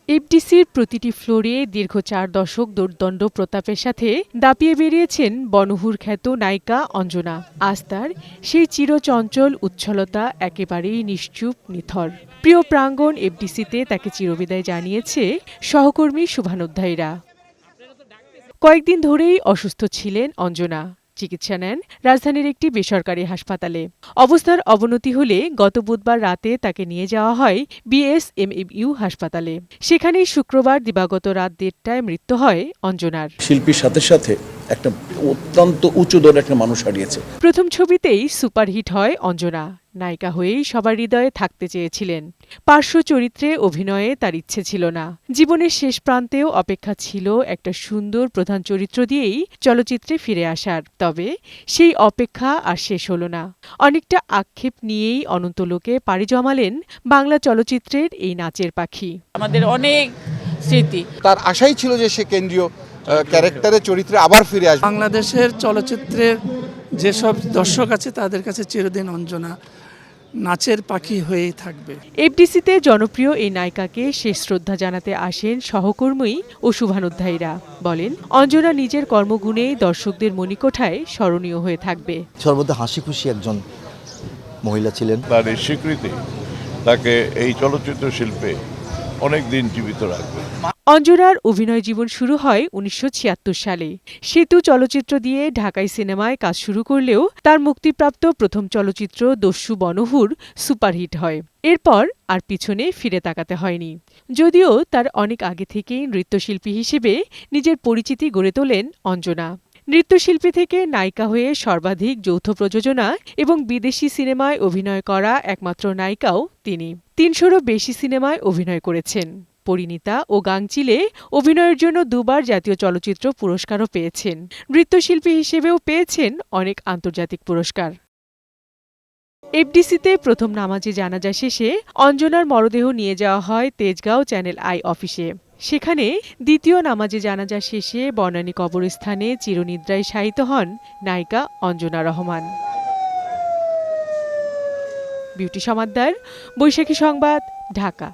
এফডিসির প্রতিটি ফ্লোরে দীর্ঘ ৪ দশক দুর্দণ্ড প্রতাপের সাথে দাপিয়ে বেরিয়েছেন বনহুর খ্যাত নায়িকা অঞ্জনা। আজ তার সেই চিরচঞ্চল উচ্ছলতা একেবারেই নিশ্চুপ নিথর। প্রিয় প্রাঙ্গণ এফডিসিতে তাকে চিরবিদায় জানিয়েছে সহকর্মী শুভানুধ্যায়ীরা। কয়েকদিন ধরেই অসুস্থ ছিলেন অঞ্জনা। চিকিৎসা নেন রাজধানীর একটি বেসরকারি হাসপাতালে। অবস্থার অবনতি হলে গত বুধবার রাতে তাকে নিয়ে যাওয়া হয় বিএসএমইউ হাসপাতালে। সেখানেই শুক্রবার দিবাগত রাত ১:৩০টায় মৃত্যু হয় অঞ্জনার। শিল্পীর সাথে সাথে একটা অত্যন্ত উঁচু দরের একটা মানুষ হারিয়েছে। প্রথম ছবিতেই সুপারহিট হয় অঞ্জনা। নায়িকা হয়েই সবার হৃদয়ে থাকতে চেয়েছিলেন। পার্শ্ব চরিত্রে অভিনয়ে তার ইচ্ছে ছিল না। জীবনের শেষ প্রান্তেও অপেক্ষা ছিল একটা সুন্দর প্রধান চরিত্র দিয়েই চলচ্চিত্রে ফিরে আসার। তবে সেই অপেক্ষা আর শেষ হল না। অনেকটা আক্ষেপ নিয়েই অনন্তলোকে পাড়ি জমালেন বাংলা চলচ্চিত্রের এই নাচের পাখি। আমাদের অনেক স্মৃতি। তার আশাই ছিল যে সে কেন্দ্রীয় ক্যারেক্টারের চরিত্রে আবার ফিরে আসবে। বাংলাদেশের চলচ্চিত্রের যেসব দর্শক আছে তাদের কাছে চিরদিন অঞ্জনা নাচের পাখি হয়েই থাকবে। এফডিসিতে জনপ্রিয় এই নায়িকাকে শেষ শ্রদ্ধা জানাতে আসেন সহকর্মী ও শুভানুধ্যায়ীরা। বলেন, অঞ্জনা নিজের কর্মগুণেই দর্শকদের মণিকোঠায় স্মরণীয় হয়ে থাকবে। সর্বদা হাসি খুশি একজন মহিলা ছিলেন। তার এই স্বীকৃতি তাকে এই চলচ্চিত্র শিল্পে অনেক দিন জীবিত রাখবে। অঞ্জনার অভিনয় জীবন শুরু হয় ১৯৭৬ সালে। সেতু চলচ্চিত্র দিয়ে ঢাকাই সিনেমায় কাজ শুরু করলেও তার মুক্তিপ্রাপ্ত প্রথম চলচ্চিত্র দস্যু বনহুর সুপারহিট হয়। এরপর আর পিছনে ফিরে তাকাতে হয়নি। যদিও তার অনেক আগে থেকেই নৃত্যশিল্পী হিসেবে নিজের পরিচিতি গড়ে তোলেন অঞ্জনা। নৃত্যশিল্পী থেকে নায়িকা হয়ে সর্বাধিক যৌথ প্রযোজনা এবং বিদেশি সিনেমায় অভিনয় করা একমাত্র নায়িকাও তিনি। ৩০০রও বেশি সিনেমায় অভিনয় করেছেন। পরিণীতা ও গাংচিলে অভিনয়ের জন্য দুবার জাতীয় চলচ্চিত্র পুরস্কারও পেয়েছেন। নৃত্যশিল্পী হিসেবেও পেয়েছেন অনেক আন্তর্জাতিক পুরস্কার। এফডিসিতে প্রথম নামাজে জানাজা শেষে অঞ্জনার মরদেহ নিয়ে যাওয়া হয় তেজগাঁও চ্যানেল আই অফিসে। সেখানে দ্বিতীয় নামাজে জানাজা শেষে বনানী কবরস্থানে চিরনিদ্রায় শায়িত হন নায়িকা অঞ্জনা রহমান। বিউটি সমাদ্দার, বৈশাখী সংবাদ, ঢাকা।